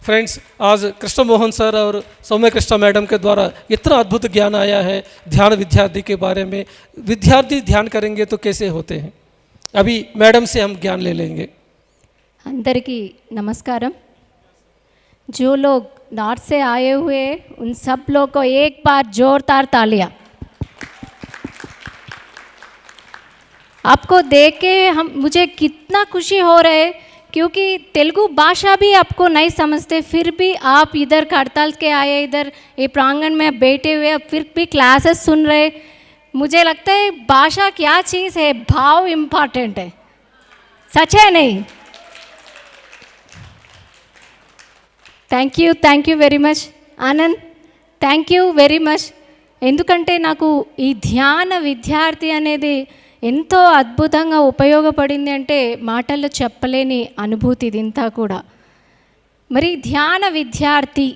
Friends, आज Krishna Mohan sir और सौम्य Krishna madam के द्वारा इतना अद्भुत ज्ञान आया है ध्यान विद्यार्थी के बारे में। विद्यार्थी ध्यान करेंगे तो कैसे होते हैं, अभी मैडम से हम ज्ञान ले लेंगे। अंदरिकी नमस्कारम। जो लोग नॉर्थ से आए हुए उन सब लोग को एक बार जोरदार तालियां। आपको देख के मुझे कितना खुशी हो रहा है, क्योंकि तेलुगु भाषा भी आपको नहीं समझते, फिर भी आप इधर करताल के आए, इधर ये प्रांगण में बैठे हुए, फिर भी क्लासेस सुन रहे। मुझे लगता है भाषा क्या चीज़ है, भाव इम्पॉर्टेंट है, सच है नहीं? Thank you very much Anand, thank you very much. ఎందుకంటే నాకు ఈ ధ్యాన విద్యార్థి అనేది ఎంతో అద్భుతంగా ఉపయోగపడింది అంటే మాటల్లో చెప్పలేని అనుభూతి ఇదంతా కూడా. మరి ధ్యాన విద్యార్థి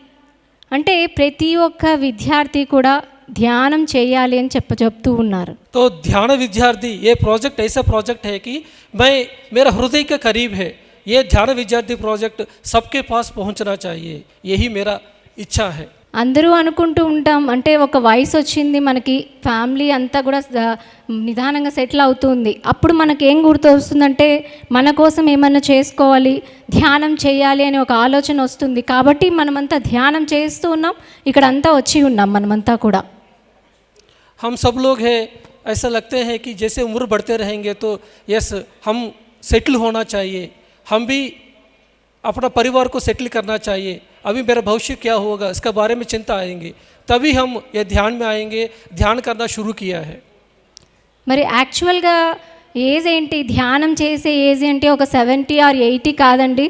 అంటే ప్రతి ఒక్క విద్యార్థి కూడా ధ్యానం చేయాలి అని చెప్తూ ఉన్నారు. तो ध्यान विद्यार्थी ये प्रोजेक्ट ऐसा प्रोजेक्ट है कि मेरा हृदय के करीब है। ये ध्यान विद्यार्थी प्रोजेक्ट सबके पास पहुंचना चाहिए, यही मेरा इच्छा है. అందరూ అనుకుంటూ ఉంటాం, అంటే ఒక వయసు వచ్చింది మనకి, ఫ్యామిలీ అంతా కూడా నిదానంగా సెటిల్ అవుతుంది, అప్పుడు మనకి ఏం గుర్తు వస్తుందంటే మన కోసం ఏమన్నా చేసుకోవాలి, ధ్యానం చేయాలి అనే ఒక ఆలోచన వస్తుంది. కాబట్టి మనమంతా ధ్యానం చేస్తూ ఉన్నాం, ఇక్కడ అంతా వచ్చి ఉన్నాం మనమంతా కూడా. हम सब लोग हैं, ऐसा लगते हैं कि जैसे उम्र बढ़ते रहेंगे तो यस हम सेटल होना चाहिए, हम भी अपना परिवार को सेटल करना चाहिए, अभी मेरा भविष्य क्या होगा इसका बारे में चिंता आएंगे, तभी हम ये ध्यान में आएंगे, ध्यान करना शुरू किया है. మరి యాక్చువల్గా ఏజ్ ఏంటి, ధ్యానం చేసే ఏజ్ ఏంటి, ఒక 70 or 80 కాదండి.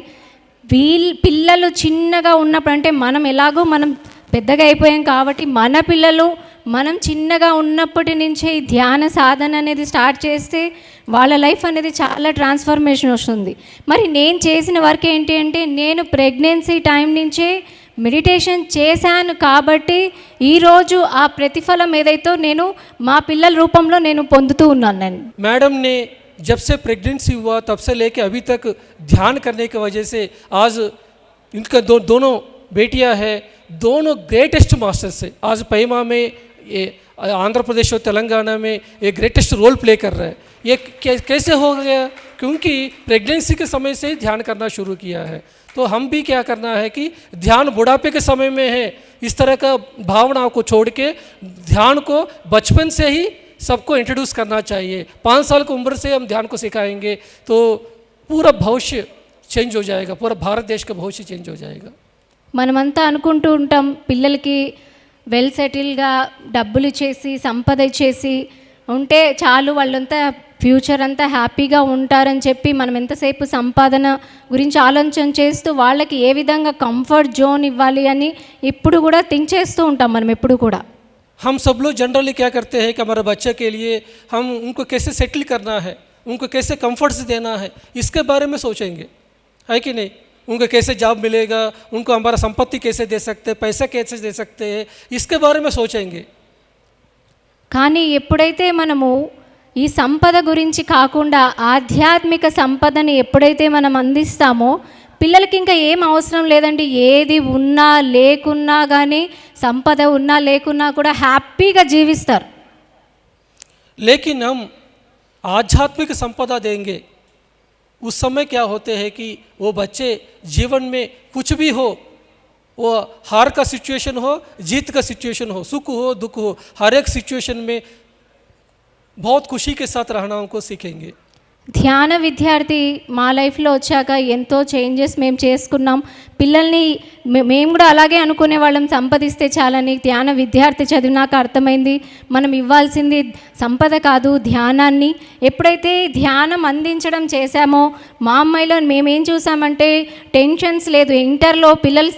పిల్లలు చిన్నగా ఉన్నప్పుడు, అంటే మనం ఎలాగో మనం పెద్దగా అయిపోయాం కాబట్టి మన పిల్లలు మనం చిన్నగా ఉన్నప్పటి నుంచే ఈ ధ్యాన సాధన అనేది స్టార్ట్ చేస్తే వాళ్ళ లైఫ్ అనేది చాలా ట్రాన్స్ఫర్మేషన్ వస్తుంది. మరి నేను చేసిన వర్క్ ఏంటి అంటే, నేను ప్రెగ్నెన్సీ టైం నుంచే మెడిటేషన్ చేశాను కాబట్టి ఈరోజు ఆ ప్రతిఫలం ఏదైతే నేను మా పిల్లల రూపంలో నేను పొందుతూ ఉన్నాను. నేను मैडम ने जब से प्रेगनेंसी हुआ तब से लेके अभी तक ध्यान करने की वजह से आज इनका दोनों बेटियां हैं, दोनों ग्रेटेस्ट मास्टर्स है. आज पयमा में ये आंध्र प्रदेश और तेलंगाना में ये ग्रेटेस्ट रोल प्ले कर रहा है. ये कैसे हो गया, क्योंकि प्रेगनेंसी के समय से ही ध्यान करना शुरू किया है. तो हम भी क्या करना है कि ध्यान बुढ़ापे के समय में है, इस तरह का भावनाओं को छोड़ के ध्यान को बचपन से ही सबको इंट्रोड्यूस करना चाहिए. 5 साल की उम्र से हम ध्यान को सिखाएंगे तो पूरा भविष्य चेंज हो जाएगा, पूरा भारत देश का भविष्य चेंज हो जाएगा. మనమంతా అనుకుంటూ ఉంటాం పిల్లలకి వెల్ సెటిల్గా డబ్బులు ఇచ్చేసి సంపద ఇచ్చేసి ఉంటే చాలు, వాళ్ళంతా ఫ్యూచర్ అంతా హ్యాపీగా ఉంటారని చెప్పి మనం ఎంతసేపు సంపాదన గురించి ఆలోచన చేస్తూ వాళ్ళకి ఏ విధంగా కంఫర్ట్ జోన్ ఇవ్వాలి అని ఇప్పుడు కూడా థింక్ చేస్తూ ఉంటాం మనం ఎప్పుడు కూడా. हम सब लोग जनरली क्या करते हैं कि हमारे बच्चे के लिए हम उनको कैसे सेटल करना है, उनको कैसे कंफर्ट्स देना है, इसके बारे में सोचेंगे, है कि नहीं? उनको कैसे जॉब मिलेगा, उनको हमारा संपत्ति कैसे दे सकते हैं, पैसा कैसे दे सकते हैं, इसके बारे में सोचेंगे. కానీ ఎప్పుడైతే మనము ఈ సంపద గురించి కాకుండా ఆధ్యాత్మిక సంపదని ఎప్పుడైతే మనం అందిస్తామో పిల్లలకి ఇంకా ఏం అవసరం లేదండి. ఏది ఉన్నా లేకున్నా కానీ, సంపద ఉన్నా లేకున్నా కూడా హ్యాపీగా జీవిస్తారు. लेकिन हम आध्यात्मिक संपदा देंगे, उस समय क्या होते हैं कि वो बच्चे जीवन में कुछ भी हो, वो हार का सिचुएशन हो, जीत का सिचुएशन हो, सुख हो दुख हो, हर एक सिचुएशन में बहुत खुशी के साथ रहना उनको सीखेंगे. ధ్యాన విద్యార్థి మా లైఫ్లో వచ్చాక ఎంతో చేంజెస్ మేము చేసుకున్నాం. పిల్లల్ని మేము కూడా అలాగే అనుకునే వాళ్ళం, సంపదిస్తే చాలని. ధ్యాన విద్యార్థి చదివినాక అర్థమైంది మనం ఇవ్వాల్సింది సంపద కాదు, ధ్యానాన్ని. ఎప్పుడైతే ధ్యానం అందించడం చేశామో మా అమ్మాయిలో మేమేం చూసామంటే టెన్షన్స్ లేదు. ఇంటర్లో పిల్లలు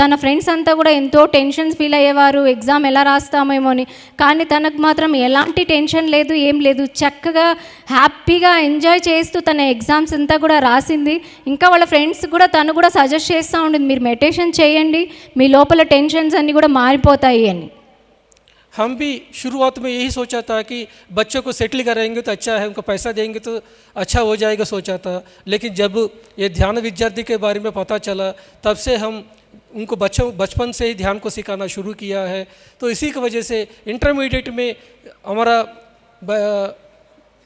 తన ఫ్రెండ్స్ అంతా కూడా ఎంతో టెన్షన్స్ ఫీల్ అయ్యేవారు, ఎగ్జామ్ ఎలా రాస్తామేమో అని. కానీ తనకు మాత్రం ఎలాంటి టెన్షన్ లేదు, ఏం లేదు, చక్కగా హ్యాపీగా ఎంజాయ్ చేస్తూ తన ఎగ్జామ్స్ అంతా కూడా రాసింది. ఇంకా వాళ్ళ ఫ్రెండ్స్ కూడా తను కూడా సజెస్ట్ చేస్తూ ఉండేది, మీరు మెడిటేషన్ చేయండి, మీ లోపల టెన్షన్స్ అన్నీ కూడా మారిపోతాయి అని. हम भी शुरुआत में यही सोचा था कि बच्चों को सेटल करेंगे तो अच्छा है, उनको पैसा देंगे तो अच्छा हो जाएगा सोचा था. लेकिन जब ये ध्यान विद्यार्थी के बारे में पता चला तब से हम उनको बचपन से ही ध्यान को सिखाना शुरू किया है। तो इसी की वजह से इंटरमीडिएट में हमारा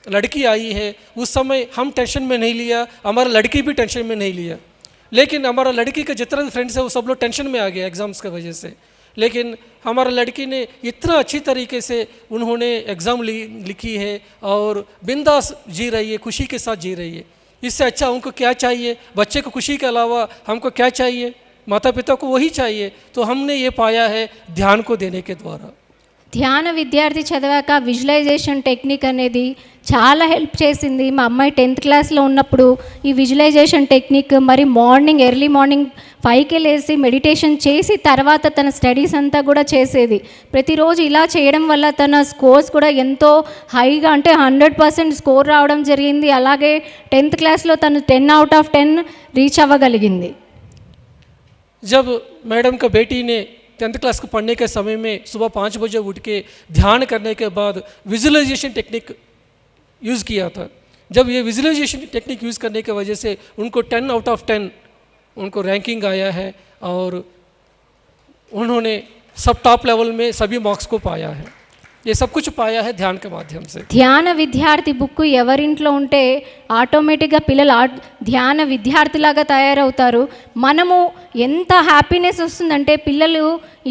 लड़की आई है, उस समय हम टेंशन में नहीं लिया, हमारा लड़की भी टेंशन में नहीं लिया, लेकिन हमारा लड़की के जितना भी फ्रेंड्स है वो सब लोग टेंशन में आ गए एग्ज़ाम्स की वजह से। लेकिन हमारा लड़की ने इतना अच्छी तरीके से उन्होंने एग्ज़ाम लिखी है और बिंदास जी रही है, खुशी के साथ जी रही है। इससे अच्छा उनको क्या चाहिए? बच्चे को खुशी के अलावा हमको क्या चाहिए? माता पिता को वही चाहिए। तो हमने ये पाया है ध्यान को देने के द्वारा। ధ్యాన విద్యార్థి చదివాక విజువలైజేషన్ టెక్నిక్ అనేది చాలా హెల్ప్ చేసింది. మా అమ్మాయి 10th క్లాస్లో ఉన్నప్పుడు ఈ విజువలైజేషన్ టెక్నిక్ మరి ఎర్లీ మార్నింగ్ 5కే లేసి మెడిటేషన్ చేసి తర్వాత తన స్టడీస్ అంతా కూడా చేసేది. ప్రతిరోజు ఇలా చేయడం వల్ల తన స్కోర్స్ కూడా ఎంతో హైగా అంటే 100% స్కోర్ రావడం జరిగింది. అలాగే 10th క్లాస్లో తను 10/10 రీచ్ అవ్వగలిగింది. जब मैडम का बेटी ने 10th क्लास को पढ़ने के समय में सुबह 5 बजे उठ के ध्यान करने के बाद विजुअलाइजेशन टेक्निक यूज़ किया था। जब ये विजुअलाइजेशन टेक्निक यूज़ करने की वजह से उनको 10/10 उनको रैंकिंग आया है और उन्होंने सब टॉप लेवल में सभी मार्क्स को पाया है। ये सब कुछ पाया है ध्यान के माध्यम से। ధ్యాన విద్యార్థి బుక్ ఎవరింట్లో ఉంటే ఆటోమేటిక్గా పిల్లలు ధ్యాన విద్యార్థిలాగా తయారవుతారు. మనము ఎంత హ్యాపీనెస్ వస్తుందంటే పిల్లలు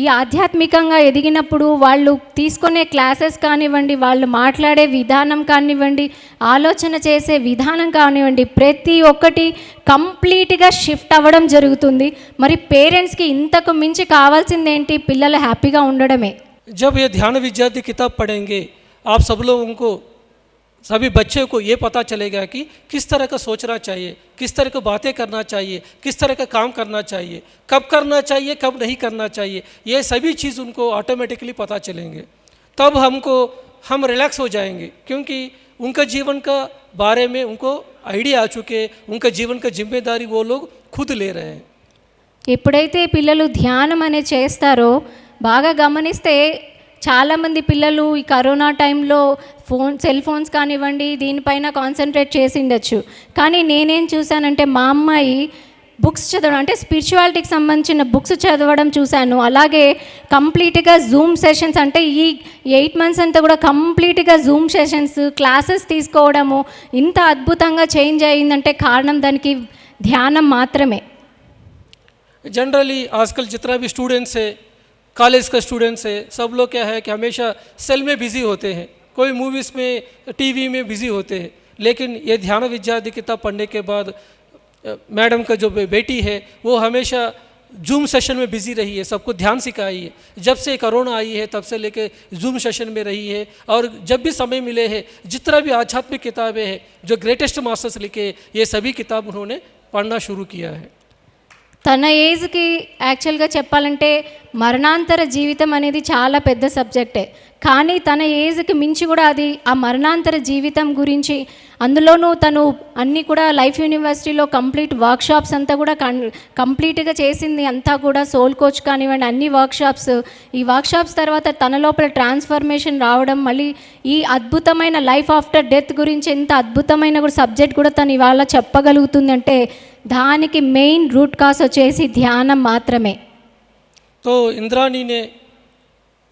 ఈ ఆధ్యాత్మికంగా ఎదిగినప్పుడు వాళ్ళు తీసుకునే క్లాసెస్ కానివ్వండి, వాళ్ళు మాట్లాడే విధానం కానివ్వండి, ఆలోచన చేసే విధానం కానివ్వండి, ప్రతి ఒక్కటి కంప్లీట్గా షిఫ్ట్ అవ్వడం జరుగుతుంది. మరి పేరెంట్స్కి ఇంతకు మించి కావాల్సిందేంటి? పిల్లలు హ్యాపీగా ఉండడమే. जब ये ध्यान विद्यार्थी किताब पढ़ेंगे आप सब लोगों को, सभी बच्चे को ये पता चलेगा कि किस तरह का सोचना चाहिए, किस तरह की बातें करना चाहिए, किस तरह का काम करना चाहिए, कब करना चाहिए, कब नहीं करना चाहिए। ये सभी चीज़ उनको ऑटोमेटिकली पता चलेंगे। तब हम रिलैक्स हो जाएंगे, क्योंकि उनका जीवन का बारे में उनको आइडिया आ चुके, उनका जीवन का जिम्मेदारी वो लोग खुद ले रहे हैं। ఎప్పుడైతే పిల్లలు ధ్యానం అనేది చేస్తారో బాగా గమనిస్తే చాలామంది పిల్లలు ఈ కరోనా టైంలో సెల్ ఫోన్స్ కానివ్వండి దీనిపైన కాన్సన్ట్రేట్ చేసి ఉండొచ్చు. కానీ నేనేం చూశానంటే మా అమ్మాయి బుక్స్ చదవడం అంటే స్పిరిచువాలిటీకి సంబంధించిన బుక్స్ చదవడం చూశాను. అలాగే కంప్లీట్గా జూమ్ సెషన్స్ అంటే ఈ 8 months అంతా కూడా కంప్లీట్గా జూమ్ సెషన్స్ క్లాసెస్ తీసుకోవడము ఇంత అద్భుతంగా చేంజ్ అయ్యిందంటే కారణం దానికి ధ్యానం మాత్రమే. जनरली आजकल जितना भी स्टूडेंट्स है, कॉलेज का स्टूडेंट्स है, सब लोग क्या है कि हमेशा सेल में बिज़ी होते हैं, कोई मूवीज़ में टीवी में बिज़ी होते हैं। लेकिन ये ध्यान विद्यार्थी किताब पढ़ने के बाद मैडम का जो बेटी है वो हमेशा जूम सेशन में बिज़ी रही है, सबको ध्यान सिखाई है। जब से कोरोना आई है तब से लेके जूम सेशन में रही है, और जब भी समय मिले है जितना भी आध्यात्मिक किताबें हैं जो ग्रेटेस्ट मास्टर्स लिखे, ये सभी किताब उन्होंने पढ़ना शुरू किया है। తన ఏజ్కి యాక్చువల్గా చెప్పాలంటే మరణాంతర జీవితం అనేది చాలా పెద్ద సబ్జెక్టే. కానీ తన ఏజ్కి మించి కూడా అది ఆ మరణాంతర జీవితం గురించి, అందులోనూ తను అన్నీ కూడా లైఫ్ యూనివర్సిటీలో కంప్లీట్ వర్క్షాప్స్ అంతా కూడా కంప్లీట్గా చేసింది. అంతా కూడా సోల్ కోచ్ కానివ్వండి అన్ని వర్క్షాప్స్. ఈ వర్క్షాప్స్ తర్వాత తన లోపల ట్రాన్స్ఫర్మేషన్ రావడం, మళ్ళీ ఈ అద్భుతమైన లైఫ్ ఆఫ్టర్ డెత్ గురించి ఎంత అద్భుతమైన కూడా సబ్జెక్ట్ కూడా తను ఇవాళ చెప్పగలుగుతుందంటే దానికి మెయిన్ రూట్ కాజ్ వచ్చేసి ధ్యానం మాత్రమే. तो इंद्रानी ने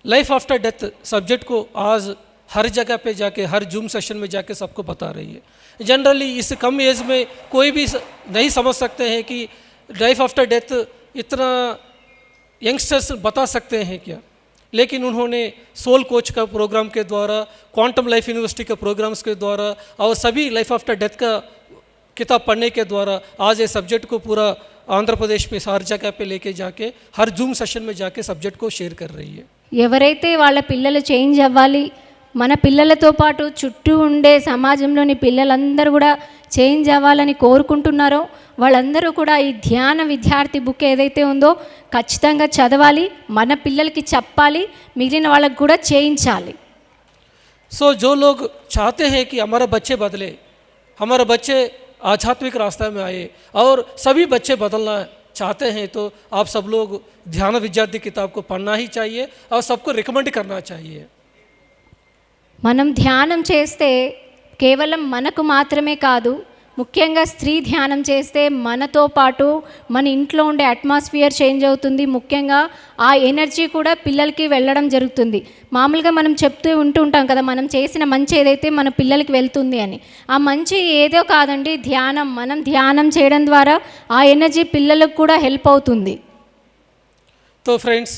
लाइफ आफ्टर डेथ सब्जेक्ट को आज हर जगह पे जाके, हर जूम सेशन में जाके सबको बता रही है। जनरली इस कम एज में कोई भी नहीं समझ सकते हैं कि लाइफ आफ्टर डेथ इतना यंगस्टर्स बता सकते हैं क्या, लेकिन उन्होंने सोल कोच का प्रोग्राम के द्वारा, क्वांटम लाइफ यूनिवर्सिटी के प्रोग्राम्स के द्वारा और सभी लाइफ आफ्टर डेथ का किताब पढ़ने के द्वारा आज ये सब्जेक्ट को पूरा आंध्र प्रदेश में हर जगह पे लेके जाके हर जूम सेशन में जाके सब्जेक्ट को शेयर कर रही है। ఎవరైతే వాళ్ళ పిల్లలు చేంజ్ అవ్వాలి, మన పిల్లలతో పాటు చుట్టూ ఉండే సమాజంలోని పిల్లలందరూ కూడా చేంజ్ అవ్వాలని కోరుకుంటున్నారో వాళ్ళందరూ కూడా ఈ ధ్యాన విద్యార్థి బుక్ ఏదైతే ఉందో ఖచ్చితంగా చదవాలి, మన పిల్లలకి చెప్పాలి, మిగిలిన వాళ్ళకు కూడా చేయించాలి. सो जो लोग चाहते हैं कि हमारा बच्चे बदले, हमारे बच्चे आध्यात्मिक रास्ते में आए और सभी बच्चे बदलना चाहते हैं, तो आप सब लोग ध्यान विद्यार्थी किताब को पढ़ना ही चाहिए और सबको रिकमेंड करना चाहिए। మనం ధ్యానం చేస్తే కేవలం మనకు మాత్రమే కాదు, ముఖ్యంగా స్త్రీ ధ్యానం చేస్తే మనతో పాటు మన ఇంట్లో ఉండే అట్మాస్ఫియర్ చేంజ్ అవుతుంది. ముఖ్యంగా ఆ ఎనర్జీ కూడా పిల్లలకి వెళ్ళడం జరుగుతుంది. మామూలుగా మనం చెప్తూ ఉంటాం కదా, మనం చేసిన మంచి ఏదైతే మన పిల్లలకి వెళ్తుంది అని. ఆ మంచి ఏదో కాదండి, ధ్యానం. మనం ధ్యానం చేయడం ద్వారా ఆ ఎనర్జీ పిల్లలకు కూడా హెల్ప్ అవుతుంది. तो फ्रेंड्स,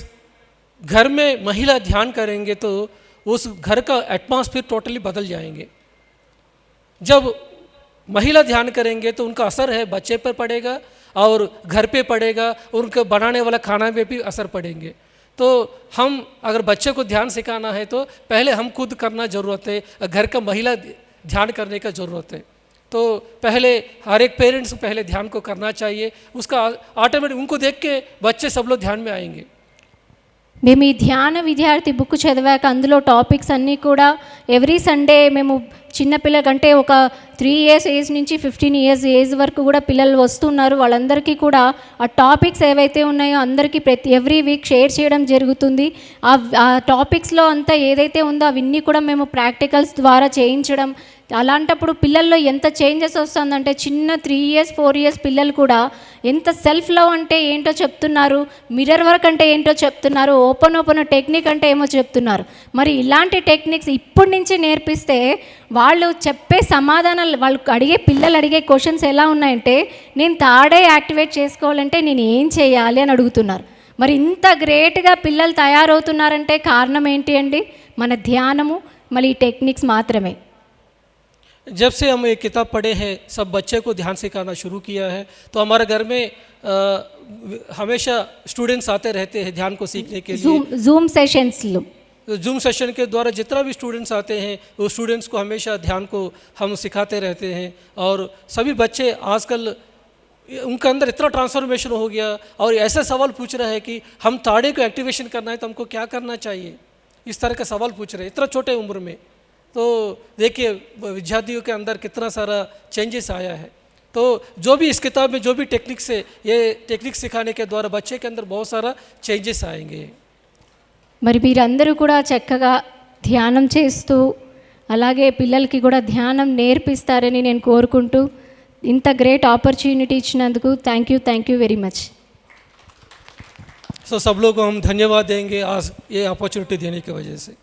घर में महिला ध्यान करेंगे तो उस घर का एटमॉस्फेयर टोटली बदल जाएंगे. जब महिला ध्यान करेंगे तो उनका असर है बच्चे पर पड़ेगा और घर पे पड़ेगा, उनके बनाने वाला खाना पे भी असर पड़ेंगे. तो हम अगर बच्चे को ध्यान सिखाना है तो पहले हम खुद करना ज़रूरत है, घर का महिला ध्यान करने का ज़रूरत है. तो पहले हर एक पेरेंट्स को पहले ध्यान को करना चाहिए. उसका ऑटोमेटिक उनको देख के बच्चे सब लोग ध्यान में आएंगे. మేము ఈ ధ్యాన విద్యార్థి బుక్ చదివాక అందులో టాపిక్స్ అన్నీ కూడా ఎవ్రీ సండే మేము చిన్నపిల్లకంటే ఒక 3 years ఏజ్ నుంచి 15 years ఏజ్ వరకు కూడా పిల్లలు వస్తున్నారు. వాళ్ళందరికీ కూడా ఆ టాపిక్స్ ఏవైతే ఉన్నాయో అందరికీ ఎవ్రీ వీక్ షేర్ చేయడం జరుగుతుంది. ఆ టాపిక్స్లో అంతా ఏదైతే ఉందో అవన్నీ కూడా మేము ప్రాక్టికల్స్ ద్వారా చేయించడం. అలాంటప్పుడు పిల్లల్లో ఎంత చేంజెస్ వస్తుందంటే చిన్న 3 years 4 years పిల్లలు కూడా ఎంత సెల్ఫ్ లవ్ అంటే ఏంటో చెప్తున్నారు, మిర్రర్ వర్క్ అంటే ఏంటో చెప్తున్నారు, ఓపెన్ టెక్నిక్ అంటే ఏమో చెప్తున్నారు. మరి ఇలాంటి టెక్నిక్స్ ఇప్పటి నుంచి నేర్పిస్తే వాళ్ళు చెప్పే సమాధానాలు, వాళ్ళు పిల్లలు అడిగే క్వశ్చన్స్ ఎలా ఉన్నాయంటే, నేను థర్డ్ ఐ యాక్టివేట్ చేసుకోవాలంటే నేను ఏం చేయాలి అని అడుగుతున్నారు. మరి ఇంత గ్రేట్గా పిల్లలు తయారవుతున్నారంటే కారణం ఏంటి అండి? మన ధ్యానము, మళ్ళీ ఈ టెక్నిక్స్ మాత్రమే. जब से हम ये किताब पढ़े हैं, सब बच्चे को ध्यान सिखाना शुरू किया है, तो हमारे घर में हमेशा स्टूडेंट्स आते रहते हैं ध्यान को सीखने के लिए. जूम सेशंसलो, जूम सेशन के द्वारा जितना भी स्टूडेंट्स आते हैं वो स्टूडेंट्स को हमेशा ध्यान को हम सिखाते रहते हैं. और सभी बच्चे आजकल उनके अंदर इतना ट्रांसफॉर्मेशन हो गया और ऐसा सवाल पूछ रहे हैं कि हम ताड़े को एक्टिवेशन करना है तो हमको क्या करना चाहिए, इस तरह का सवाल पूछ रहे हैं इतना छोटे उम्र में. तो देखिए विद्यार्थियों के अंदर कितना सारा चेंजेस आया है. तो जो भी इस किताब में जो भी टेक्निक्स है, ये टेक्निक सिखाने के द्वारा बच्चे के अंदर बहुत सारा చేంజెస్ आएंगे. మరి మీరందరూ కూడా చక్కగా ధ్యానం చేస్తూ అలాగే పిల్లలకి కూడా ధ్యానం నేర్పిస్తారని నేను కోరుకుంటూ ఇంత గ్రేట్ ఆపర్చునిటీ ఇచ్చినందుకు థ్యాంక్ యూ వెరీ మచ్. सब लोगों को हम धन्यवाद देंगे आज ये अपॉर्चुनिटी देने की वजह से.